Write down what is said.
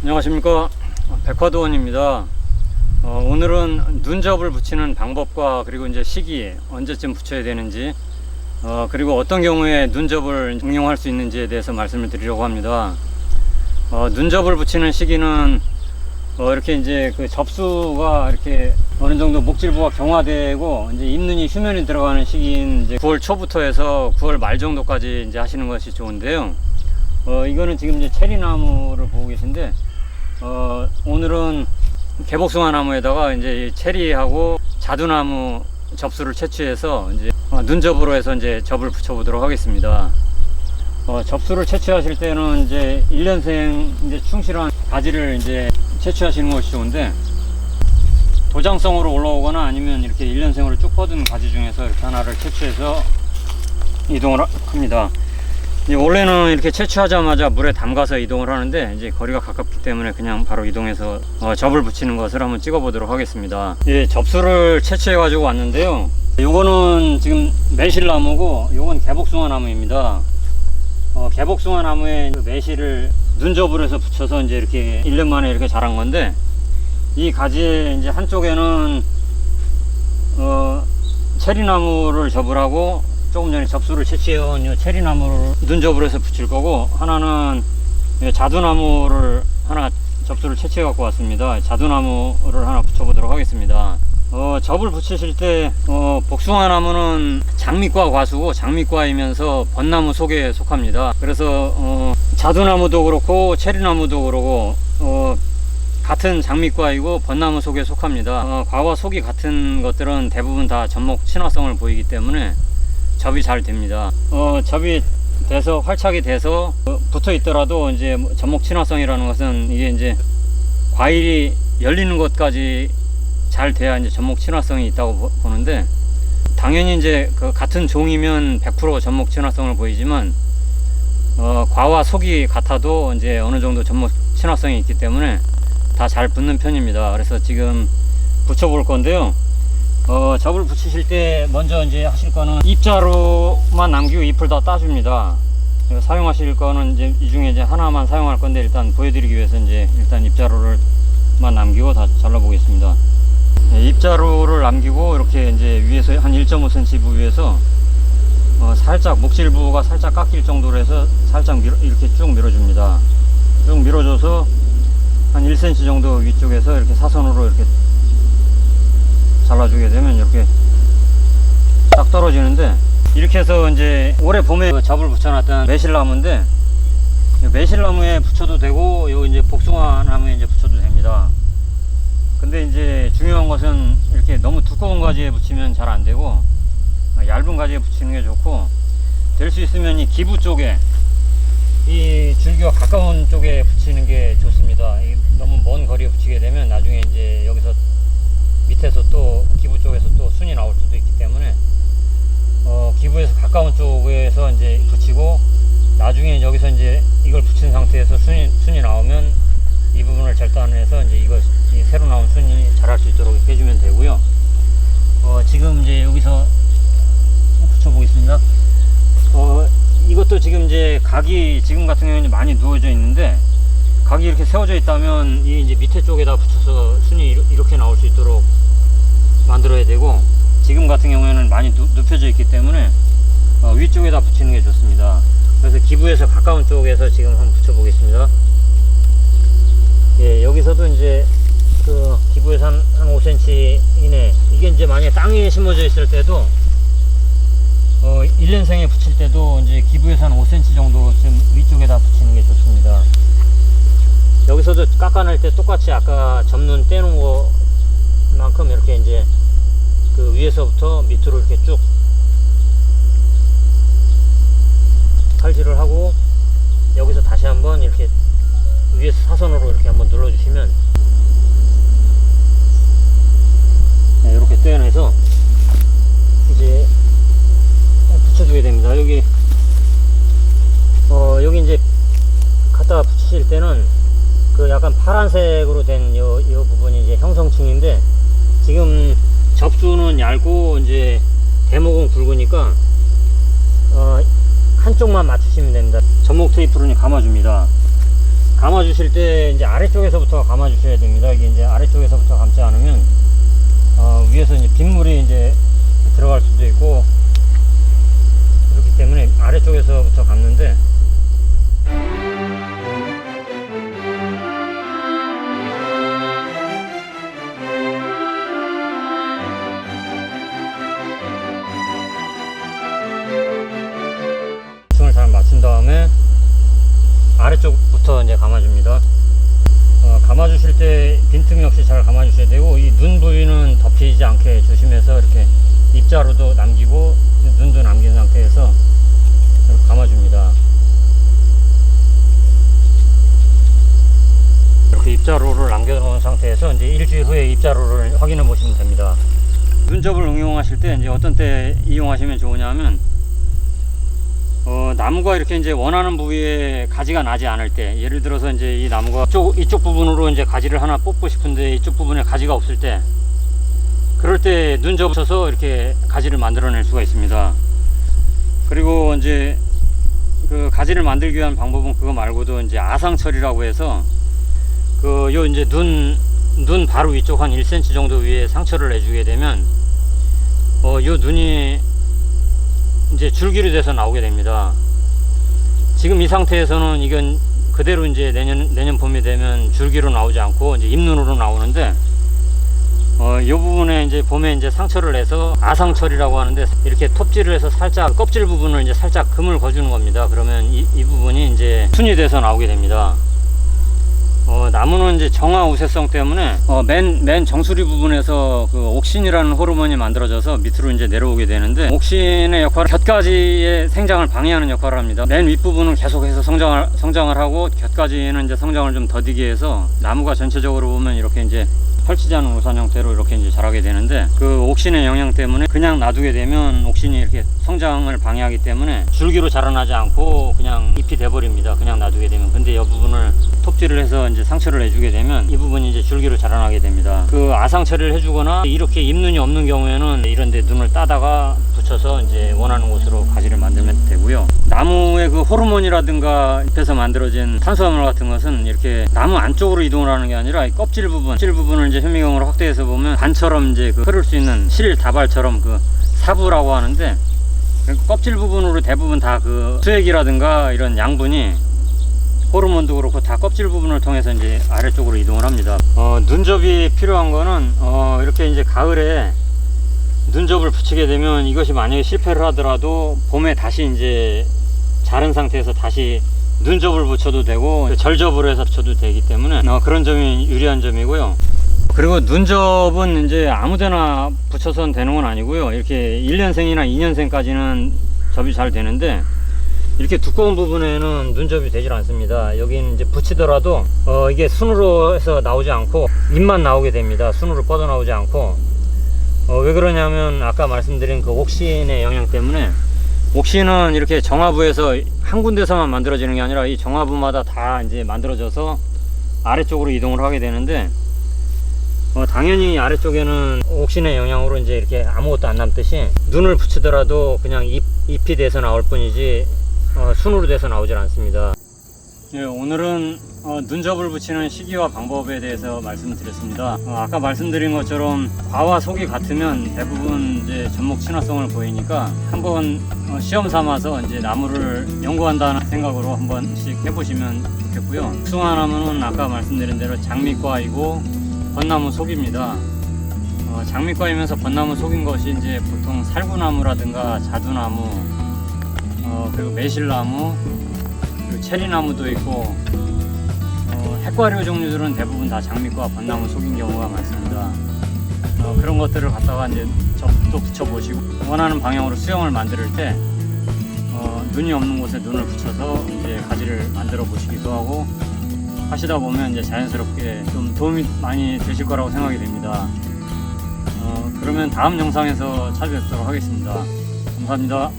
안녕하십니까, 백화도원입니다. 오늘은 눈접을 붙이는 방법과 그리고 이제 시기 언제쯤 붙여야 되는지 그리고 어떤 경우에 눈접을 응용할 수 있는지에 대해서 말씀을 드리려고 합니다. 눈접을 붙이는 시기는 이렇게 이제 그 접수가 이렇게 어느 정도 목질부가 경화되고 이제 잎눈이 휴면이 들어가는 시기인 이제 9월 초부터 해서 9월 말 정도까지 이제 하시는 것이 좋은데요. 이거는 지금 이제 체리나무를 보고 계신데 오늘은 개복숭아 나무에다가 이제 체리하고 자두나무 접수를 채취해서 이제 눈접으로 해서 이제 접을 붙여 보도록 하겠습니다. 접수를 채취하실 때는 이제 1년생 이제 충실한 가지를 이제 채취하시는 것이 좋은데, 도장성으로 올라오거나 아니면 이렇게 1년생으로 쭉 뻗은 가지 중에서 이렇게 하나를 채취해서 이동을 합니다. 원래는 이렇게 채취하자마자 물에 담가서 이동을 하는데 이제 거리가 가깝기 때문에 그냥 바로 이동해서 접을 붙이는 것을 한번 찍어 보도록 하겠습니다. 예, 접수를 채취해 가지고 왔는데요. 요거는 지금 매실나무고 요건 개복숭아 나무입니다. 개복숭아 나무에 매실을 눈접을 해서 붙여서 이제 이렇게 1년 만에 이렇게 자란 건데, 이 가지의 이제 한쪽에는 체리나무를 접을 하고 조금 전에 접수를 채취해온 체리나무를 눈접을 해서 붙일 거고, 하나는 자두나무를 하나 접수를 채취해 갖고 왔습니다. 자두나무를 하나 붙여 보도록 하겠습니다. 접을 붙이실 때 복숭아 나무는 장미과 과수고 장미과이면서 벚나무 속에 속합니다. 그래서 자두나무도 그렇고 체리나무도 그렇고 같은 장미과이고 벚나무 속에 속합니다. 과와 속이 같은 것들은 대부분 다 접목 친화성을 보이기 때문에 접이 잘 됩니다. 접이 돼서 활착이 돼서 붙어 있더라도 이제 접목 친화성이라는 것은 이게 이제 과일이 열리는 것까지 잘 돼야 이제 접목 친화성이 있다고 보는데, 당연히 이제 그 같은 종이면 100% 접목 친화성을 보이지만 과와 속이 같아도 이제 어느 정도 접목 친화성이 있기 때문에 다 잘 붙는 편입니다. 그래서 지금 붙여 볼 건데요. 접을 붙이실 때 먼저 이제 하실 거는 입자루만 남기고 잎을 다 따줍니다. 사용하실 거는 이제 이 중에 이제 하나만 사용할 건데, 일단 보여드리기 위해서 이제 일단 입자루를만 남기고 다 잘라 보겠습니다. 입자루를 남기고 이렇게 이제 위에서 한 1.5cm 부위에서 살짝 목질부가 살짝 깎일 정도로 해서 살짝 이렇게 쭉 밀어줍니다. 쭉 밀어줘서 한 1cm 정도 위쪽에서 이렇게 사선으로 이렇게 잘라주게 되면 이렇게 딱 떨어지는데, 이렇게 해서 이제 올해 봄에 접을 붙여놨던 매실나무인데, 매실나무에 붙여도 되고 요 이제 복숭아 나무에 이제 붙여도 됩니다. 근데 이제 중요한 것은 이렇게 너무 두꺼운 가지에 붙이면 잘 안 되고 얇은 가지에 붙이는 게 좋고, 될 수 있으면 이 기부 쪽에, 이 줄기와 가까운 쪽에 붙이는 게 좋습니다. 너무 먼 거리에 붙이게 되면 나중에 이제 여기서 밑에서 또 기부 쪽에서 또 순이 나올 수도 있기 때문에 기부에서 가까운 쪽에서 이제 붙이고, 나중에 여기서 이제 이걸 붙인 상태에서 순이 나오면 이 부분을 절단해서 이제 이 새로 나온 순이 자랄 수 있도록 해주면 되고요. 지금 이제 여기서 붙여 보겠습니다. 이것도 지금 이제 각이 지금 같은 경우는 많이 누워져 있는데, 각이 이렇게 세워져 있다면 이 이제 밑에 쪽에다 붙여서 순이 이렇게 나올 수 있도록 만들어야 되고, 지금 같은 경우에는 많이 눕혀져 있기 때문에 위쪽에다 붙이는 게 좋습니다. 그래서 기부에서 가까운 쪽에서 지금 한번 붙여 보겠습니다. 예, 여기서도 이제 그 기부에서 한 5cm 이내, 이게 이제 만약에 땅에 심어져 있을 때도 1년생에 붙일 때도 이제 기부에서 한 5cm 정도쯤 위쪽에다 붙이는 게 좋습니다. 여기서도 깎아낼 때 똑같이 아까 접눈 떼놓은 것만큼 이렇게 이제 그 위에서부터 밑으로 이렇게 쭉 칼질을 하고, 여기서 다시 한번 이렇게 위에서 사선으로 이렇게 한번 눌러주시면, 네, 이렇게 떼어내서 이제 붙여주게 됩니다. 여기 이제 갖다 붙이실 때는 그 약간 파란색으로 된 요 부분이 이제 형성층인데, 지금 접수는 얇고 이제 대목은 굵으니까 한쪽만 맞추시면 됩니다. 전목 테이프로 감아줍니다. 감아주실 때 이제 아래쪽에서부터 감아주셔야 됩니다. 이게 이제 아래쪽에서부터 감지 않으면 위에서 이제 빗물이 이제 들어갈 수도 있고 그렇기 때문에 아래쪽에서부터 감는데 중을 잘 맞춘 다음에 아래쪽부터 이제 감아줍니다. 감아주실 때 빈틈이 없이 잘 감아주셔야 되고 이 눈 부위는 덮이지 않게 조심해서 이렇게 입자루도 남기고 눈도 남긴 상태에서 이렇게 감아줍니다. 이렇게 입자루를 남겨놓은 상태에서 이제 일주일 후에 입자루를 확인해 보시면 됩니다. 눈접을 응용하실 때 이제 어떤 때 이용하시면 좋으냐면 나무가 이렇게 이제 원하는 부위에 가지가 나지 않을 때, 예를 들어서 이제 이 나무가 이쪽 부분으로 이제 가지를 하나 뽑고 싶은데 이쪽 부분에 가지가 없을 때, 그럴 때 눈접을 쳐서 이렇게 가지를 만들어낼 수가 있습니다. 그리고 이제 그 가지를 만들기 위한 방법은 그거 말고도 이제 아상처리라고 해서 요 이제 눈 바로 위쪽 한 1cm 정도 위에 상처를 내주게 되면 요 눈이 이제 줄기로 돼서 나오게 됩니다. 지금 이 상태에서는 이건 그대로 이제 내년 봄이 되면 줄기로 나오지 않고 이제 잎눈으로 나오는데 이 부분에 이제 봄에 이제 상처를 내서 아상처리라고 하는데 이렇게 톱질을 해서 살짝 껍질 부분을 이제 살짝 금을 거주는 겁니다. 그러면 이 부분이 이제 순이 돼서 나오게 됩니다. 나무는 이제 정화 우세성 때문에 맨 정수리 부분에서 그 옥신이라는 호르몬이 만들어져서 밑으로 이제 내려오게 되는데, 옥신의 역할은 곁가지의 생장을 방해하는 역할을 합니다. 맨 윗부분은 계속해서 성장을 하고 곁가지는 이제 성장을 좀 더디게 해서 나무가 전체적으로 보면 이렇게 이제 펼치지 않은 우산 형태로 이렇게 이제 자라게 되는데, 그 옥신의 영향 때문에 그냥 놔두게 되면 옥신이 이렇게 성장을 방해하기 때문에 줄기로 자라나지 않고 그냥 잎이 돼버립니다. 그냥 놔두게 되면. 근데 이 부분을 톱질을 해서 이제 상처를 내주게 되면 이 부분이 이제 줄기로 자라나게 됩니다. 그 아상 처리를 해주거나 이렇게 잎눈이 없는 경우에는 이런데 눈을 따다가 붙여서 이제 원하는 곳으로 가지를 만들면 되고요. 나무의 그 호르몬이라든가 잎에서 만들어진 탄수화물 같은 것은 이렇게 나무 안쪽으로 이동을 하는 게 아니라 이 껍질 부분을 이제 현미경으로 확대해서 보면 관처럼 이제 그 흐를 수 있는 실 다발처럼 그 사부라고 하는데, 껍질 부분으로 대부분 다 그 수액이라든가 이런 양분이 호르몬도 그렇고 다 껍질 부분을 통해서 이제 아래쪽으로 이동을 합니다. 눈접이 필요한 거는 이렇게 이제 가을에 눈접을 붙이게 되면 이것이 만약에 실패를 하더라도 봄에 다시 이제 자른 상태에서 다시 눈접을 붙여도 되고 절접으로 해서 붙여도 되기 때문에 그런 점이 유리한 점이고요. 그리고 눈접은 이제 아무데나 붙여서는 되는 건 아니고요. 이렇게 1년생이나 2년생까지는 접이 잘 되는데 이렇게 두꺼운 부분에는 눈접이 되질 않습니다. 여기는 이제 붙이더라도 이게 순으로 해서 나오지 않고 잎만 나오게 됩니다. 순으로 뻗어 나오지 않고. 왜 그러냐면 아까 말씀드린 그 옥신의 영향 때문에, 옥신은 이렇게 정화부에서 한 군데서만 만들어지는 게 아니라 이 정화부마다 다 이제 만들어져서 아래쪽으로 이동을 하게 되는데, 당연히 아래쪽에는 옥신의 영향으로 이제 이렇게 아무것도 안 남듯이 눈을 붙이더라도 그냥 잎이 돼서 나올 뿐이지 순으로 돼서 나오질 않습니다. 예, 오늘은 눈접을 붙이는 시기와 방법에 대해서 말씀드렸습니다. 아까 말씀드린 것처럼 과와 속이 같으면 대부분 이제 접목 친화성을 보이니까 한번 시험 삼아서 이제 나무를 연구한다는 생각으로 한 번씩 해보시면 좋겠고요. 숭화나무는 아까 말씀드린 대로 장미과이고 벚나무 속입니다. 장미과이면서 벚나무 속인 것이 이제 보통 살구나무라든가 자두나무, 그리고 매실나무, 그리고 체리나무도 있고, 핵과류 종류들은 대부분 다 장미과 벚나무 속인 경우가 많습니다. 그런 것들을 갖다가 이제 접도 붙여보시고 원하는 방향으로 수영을 만들 때 눈이 없는 곳에 눈을 붙여서 이제 가지를 만들어 보시기도 하고 하시다 보면 이제 자연스럽게 좀 도움이 많이 되실 거라고 생각이 됩니다. 그러면 다음 영상에서 찾아뵙도록 하겠습니다. 감사합니다.